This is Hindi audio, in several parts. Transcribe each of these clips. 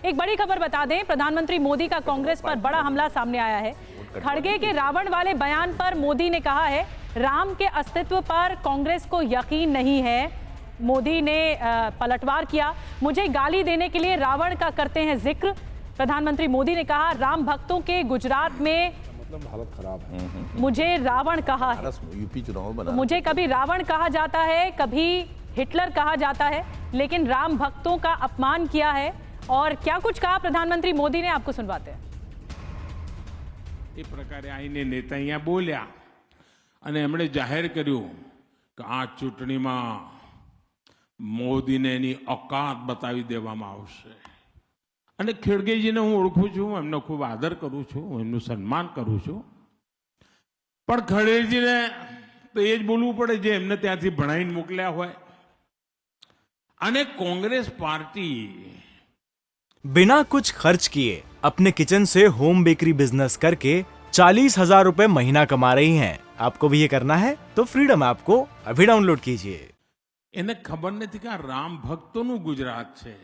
एक बड़ी खबर बता दें, प्रधानमंत्री मोदी का कांग्रेस पर बड़ा हमला सामने आया है। खड़गे के रावण वाले बयान पर मोदी ने कहा है, राम के अस्तित्व पर कांग्रेस को यकीन नहीं है। मोदी ने पलटवार किया, मुझे गाली देने के लिए रावण का करते हैं जिक्र। प्रधानमंत्री मोदी ने कहा, राम भक्तों के गुजरात में हालत खराब है। मुझे रावण कहा है। यूपी चुनाव बना, मुझे कभी रावण कहा जाता है, कभी हिटलर कहा जाता है, लेकिन राम भक्तों का अपमान किया है। और क्या कुछ कहा प्रधानमंत्री मोदी ने, आपको सुनवाते हैं। એ પ્રકારે આઈને નેતા અહીંયા બોલ્યા અને એમણે જાહેર કર્યું કે આ ચૂંટણીમાં મોદીને એની औकात બતાવી દેવામાં આવશે। અને ખેડગેજીને હું ઓળખું છું, એમનો ખૂબ આદર કરું છું, એમનું સન્માન કરું છું, પણ ખડગેજીને તો એ જ બોલવું પડે જે એમને ત્યાંથી ભણાઈને મોકલ્યા હોય। અને કોંગ્રેસ પાર્ટી बिना कुछ खर्च किए अपने किचन से होम बेकरी बिजनेस करके 40,000 रुपए महीना कमा रही हैं। आपको भी ये करना है तो फ्रीडम ऐप को अभी डाउनलोड कीजिए। એને ખબર નથી કે આ રામ ભક્તોનું ગુજરાત છે।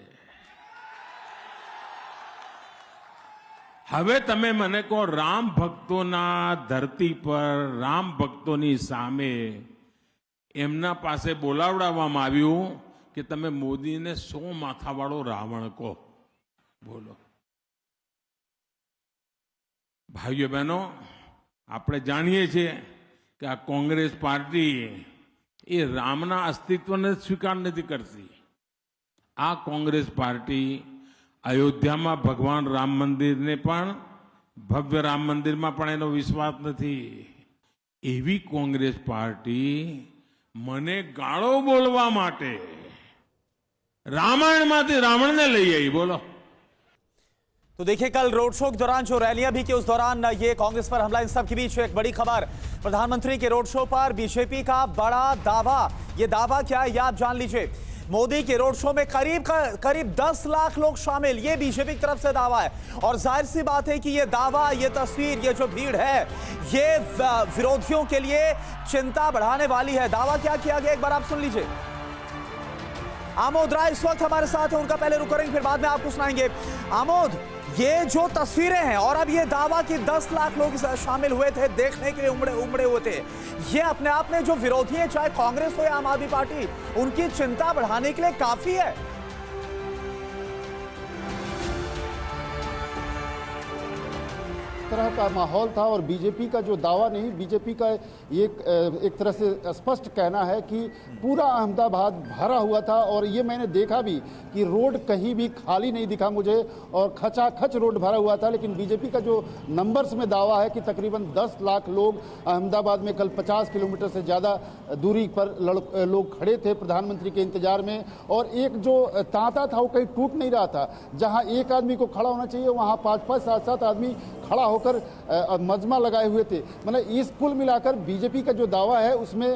હવે તમે મને કહો, રામ ભક્તોના ધરતી પર રામ ભક્તોની સામે એમના પાસે બોલાવડાવવામાં આવ્યું કે તમે મોદીને 100 માથાવાળો રાવણ કહો। બોલો ભાઈઓ બહેનો, આપણે જાણીએ છીએ કે આ કોંગ્રેસ પાર્ટી એ રામના અસ્તિત્વને સ્વીકાર નથી કરતી। આ કોંગ્રેસ પાર્ટી અયોધ્યામાં ભગવાન રામ મંદિરને પણ, ભવ્ય રામ મંદિરમાં પણ એનો વિશ્વાસ નથી। એવી કોંગ્રેસ પાર્ટી મને ગાળો બોલવા માટે રામાયણમાંથી રાવણને લઈ આવી। બોલો। तो देखिए, कल रोड शो के दौरान जो रैलियां भी की, उस दौरान ये कांग्रेस पर हमला। इन सब के बीच एक बड़ी खबर, प्रधानमंत्री के रोड शो पर बीजेपी का बड़ा दावा। ये दावा क्या है, ये आप जान लीजिए। मोदी के रोड शो में करीब 10 लाख लोग शामिल, ये बीजेपी की तरफ से दावा है। और जाहिर सी बात है कि ये दावा, ये तस्वीर, ये जो भीड़ है, ये विरोधियों के लिए चिंता बढ़ाने वाली है। दावा क्या किया गया, एक बार आप सुन लीजिए। आमोद राय इस वक्त हमारे साथ है, उनका पहले रुक करेंगे, फिर बाद में आपको सुनाएंगे। आमोद, ये जो तस्वीरें हैं और अब ये दावा कि 10 लाख लोग शामिल हुए थे, देखने के लिए उमड़े हुए थे, ये अपने आप में जो विरोधी है, चाहे कांग्रेस हो या आम आदमी पार्टी, उनकी चिंता बढ़ाने के लिए काफी है। तरह का माहौल था और बीजेपी का जो दावा नहीं, बीजेपी का एक तरह से स्पष्ट कहना है कि पूरा अहमदाबाद भरा हुआ था। और ये मैंने देखा भी कि रोड कहीं भी खाली नहीं दिखा मुझे, और खचाखच रोड भरा हुआ था। लेकिन बीजेपी का जो नंबर्स में दावा है कि तकरीबन 10 लाख लोग अहमदाबाद में कल 50 किलोमीटर से ज़्यादा दूरी पर लोग खड़े थे प्रधानमंत्री के इंतजार में। और एक जो तांता था वो कहीं टूट नहीं रहा था। जहाँ एक आदमी को खड़ा होना चाहिए, वहाँ 5-5, 7-7 आदमी खड़ा होकर मजमा लगाए हुए थे। मतलब इस कुल मिलाकर बीजेपी का जो दावा है उसमें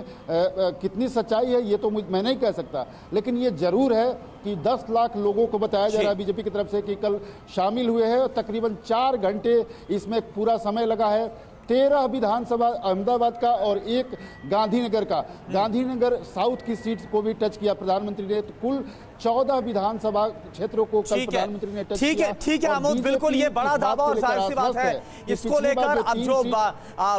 कितनी सच्चाई है ये तो मैं नहीं कह सकता, लेकिन ये जरूर है कि 10 लाख लोगों को बताया जा रहा है बीजेपी की तरफ से कि कल शामिल हुए हैं। और तकरीबन 4 घंटे इसमें पूरा समय लगा है। 13 विधानसभा अहमदाबाद का और 1 गांधीनगर का, गांधीनगर साउथ की सीट को भी टच किया प्रधानमंत्री ने। तो कुल 14 विधानसभा क्षेत्रों को कल प्रधानमंत्री ने टच किया। ठीक है आमोद, बिल्कुल ये बड़ा दावा और जाहिर सी बात है इसको लेकर अब जो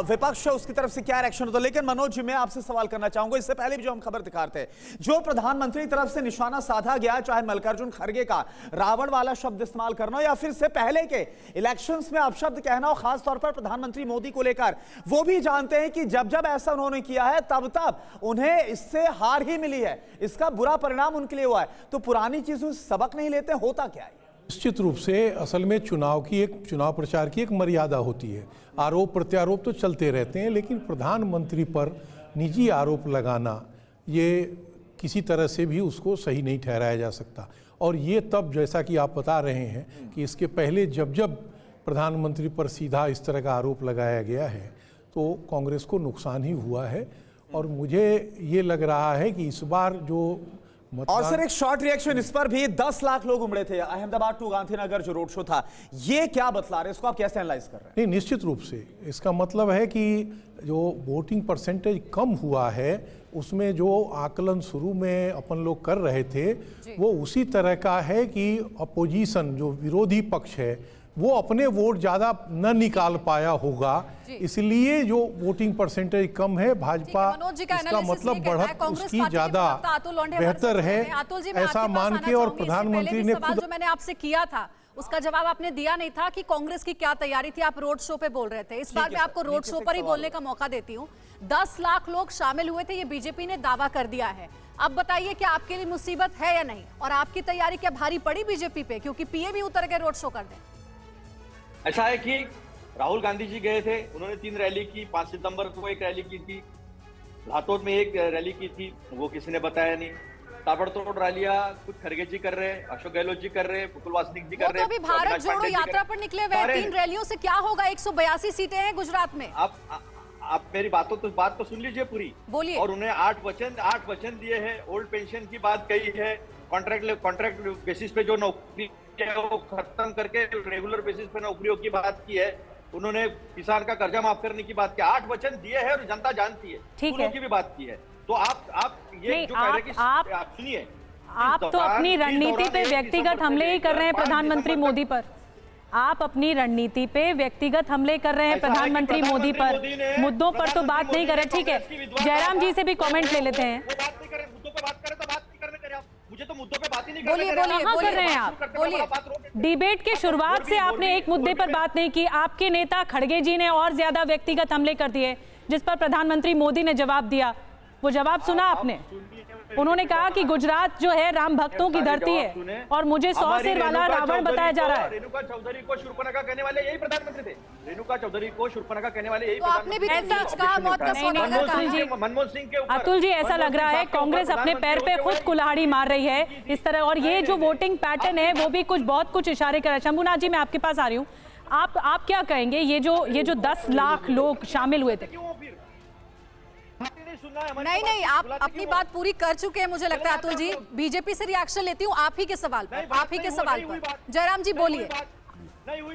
विपक्ष है उसकी तरफ से क्या रिएक्शन होता है। लेकिन मनोज जी, मैं आपसे सवाल करना चाहूंगा, इससे पहले भी जो हम खबर दिखा रहे थे, जो प्रधानमंत्री की तरफ से निशाना साधा गया, चाहे मल्लिकार्जुन खड़गे का रावण वाला शब्द इस्तेमाल करना हो या फिर से पहले के इलेक्शंस में अपशब्द कहना हो, खासतौर पर प्रधानमंत्री मोदी को लेकर, वो भी जानते हैं कि जब जब ऐसा उन्होंने किया है तब उन्हें इससे हार ही मिली है, इसका बुरा परिणाम उनके लिए हुआ है। तो पुरानी चीजों से सबक नहीं लेते, होता क्या है? निश्चित रूप से असल में चुनाव प्रचार की एक मर्यादा होती है। आरोप प्रत्यारोप तो चलते रहते हैं, लेकिन प्रधानमंत्री पर निजी आरोप लगाना ये किसी तरह से भी उसको सही नहीं ठहराया जा सकता। और ये तब, जैसा कि आप बता रहे हैं कि इसके पहले जब प्रधानमंत्री पर सीधा इस तरह का आरोप लगाया गया है तो कांग्रेस को नुकसान ही हुआ है। और मुझे ये लग रहा है कि इस बार जो और सर एक शॉर्ट रिएक्शन इस पर भी, 10 लाख लोग उमड़े थे अहमदाबाद टू गांधीनगर जो रोड शो था, ये क्या बतला रहे हैं, इसको आप कैसे एनालाइज कर रहे हैं? नहीं, निश्चित रूप से इसका मतलब है कि जो वोटिंग परसेंटेज कम हुआ है उसमें जो आकलन शुरू में अपन लोग कर रहे थे वो उसी तरह का है कि अपोजिशन जो विरोधी पक्ष है वो अपने वोट ज्यादा न निकाल पाया होगा, इसलिए जो वोटिंग परसेंटेज कम है भाजपा इसका मतलब बढ़त उसकी ज्यादा बेहतर है ऐसा मान के, और प्रधानमंत्री ने खुद जो मैंने आपसे किया था उसका जवाब आपने दिया नहीं था कि कांग्रेस की क्या तैयारी थी, आप रोड शो पे बोल रहे थे। इस बार मैं आपको रोड शो पर ही बोलने का मौका देती हूँ। 10 लाख लोग शामिल हुए थे, ये बीजेपी ने दावा कर दिया है। अब बताइए कि आपके लिए मुसीबत है या नहीं, और आपकी तैयारी क्या भारी पड़ी बीजेपी पे, क्योंकि पीए भी उतर के रोड शो कर दें? ऐसा है कि राहुल गांधी जी गए थे, उन्होंने 3 रैली की, 5 सितंबर को एक रैली की थी, लातूर में एक रैली की थी, वो किसी ने बताया नहीं। ताबड़तोड़ रैलियां कुछ खड़गे जी कर रहे हैं, अशोक गहलोत जी कर रहे हैं, पुतुल वासनिक जी कर रहे हैं। तो अभी भारत जोड़ो यात्रा पर निकले हुए 3 रैलियों से क्या होगा? 182 सीटें हैं गुजरात में। आप मेरी बात तो सुन लीजिए पूरी, बोलिए। और उन्हें 8 वचन दिए हैं, ओल्ड पेंशन की बात कही है, कॉन्ट्रैक्ट बेसिस पे जो नौकरी है वो खत्म करके रेगुलर बेसिस पे नौकरियों की बात की है, उन्होंने किसान का कर्जा माफ करने की बात की, 8 वचन दिए हैं और जनता जानती है, फूलों की भी बात की है। तो आप ये जो कह रहे हैं कि आप सुनिए, आप तो अपनी रणनीति पे व्यक्तिगत हमले ही कर रहे हैं प्रधानमंत्री मोदी पर। आप अपनी रणनीति पे व्यक्तिगत हमले कर रहे हैं प्रधानमंत्री मोदी पर, मुद्दों पर तो बात नहीं कर रहे। ठीक है, जयराम जी से भी कमेंट ले लेते हैं। वो बात नहीं करें, मुद्दों पे बात करें तो बात नहीं करने करें आप, मुझे तो मुद्दों पे बात ही नहीं बोलिए करने बोलिए कर रहे हैं आप, बोलिए। डिबेट के शुरुआत से आपने एक मुद्दे पर बात नहीं की। आपके नेता खड़गे जी ने और ज्यादा व्यक्तिगत हमले कर दिए, जिस पर प्रधानमंत्री मोदी ने जवाब दिया। वो जवाब सुना आपने? उन्होंने कहा कि गुजरात जो है राम भक्तों की धरती है और मुझे 100 सिर वाला रावण बताया जा रहा है। रेणुका चौधरी को शूर्पणखा कहने वाले यही प्रधानमंत्री थे, रेणुका चौधरी को शूर्पणखा कहने वाले यही। तो आपने भी मनमोहन सिंह के ऊपर। अतुल जी, ऐसा लग रहा है कांग्रेस अपने पैर पे खुद कुल्हाड़ी मार रही है इस तरह, और ये जो वोटिंग पैटर्न है वो भी बहुत कुछ इशारे कर रहा है। शंभुनाथ जी, मैं आपके पास आ रही हूँ, आप क्या कहेंगे? ये जो 10 लाख लोग शामिल हुए थे। नहीं, आप अपनी बात पूरी कर चुके हैं मुझे लगता है। अतुल जी, बीजेपी से रिएक्शन लेती हूँ आप ही के सवाल पर। जयराम जी बोलिए।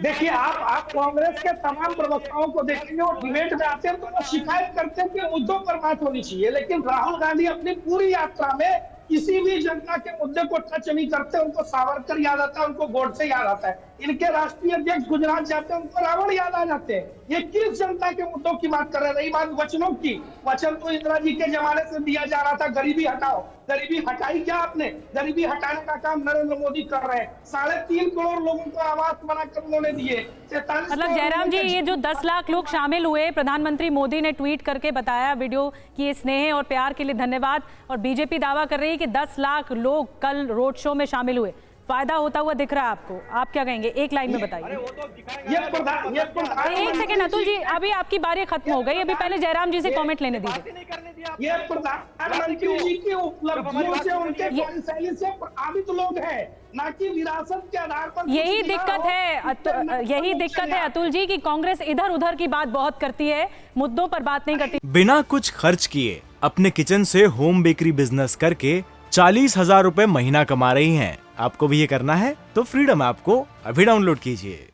देखिए, आप कांग्रेस के तमाम प्रवक्ताओं को देखेंगे और डिबेट में आते हैं तो वो शिकायत करते हैं कि मुद्दों पर बात होनी चाहिए, लेकिन राहुल गांधी अपनी पूरी यात्रा में किसी भी जनता के मुद्दे को टच नहीं करते। उनको सावरकर याद आता है, उनको गोडसे याद आता है। इनके राष्ट्रीय अध्यक्ष गुजरात जाते हैं, उनको रावण याद आ जाते हैं। ये किस जनता के मुद्दों की बात कर रहे हैं? रही बात वचनों की, वचन तो इंदिरा जी के जमाने से दिया जा रहा था, गरीबी हटाओ। गरीबी हटाई क्या आपने? गरीबी हटाने का काम नरेंद्र मोदी कर रहे हैं। 3.5 करोड़ लोगों को आवास बनाकर उन्होंने दिए। मतलब जयराम जी, ये जो 10 लाख लोग शामिल हुए, प्रधानमंत्री मोदी ने ट्वीट करके बताया वीडियो कि स्नेह और प्यार के लिए धन्यवाद, और बीजेपी दावा कर रही है कि 10 लाख लोग कल रोड शो में शामिल हुए। फायदा होता हुआ दिख रहा है आपको? आप क्या कहेंगे, एक लाइन में बताइए। एक सेकंड अतुल जी, अभी आपकी बारी खत्म हो गई, अभी पहले जयराम जी से कमेंट लेने दीजिए। ये प्रधानमंत्री जी की उपलब्धियों से, उनके कार्यशैली से प्रभावित लोग हैं, ना कि विरासत के आधार पर। यही दिक्कत है अतुल जी, कि कांग्रेस इधर उधर की बात बहुत करती है, मुद्दों पर बात नहीं करती। बिना कुछ खर्च किए अपने किचन से होम बेकरी बिजनेस करके 40,000 रुपए महीना कमा रही हैं। आपको भी ये करना है तो फ्रीडम ऐप को अभी डाउनलोड कीजिए।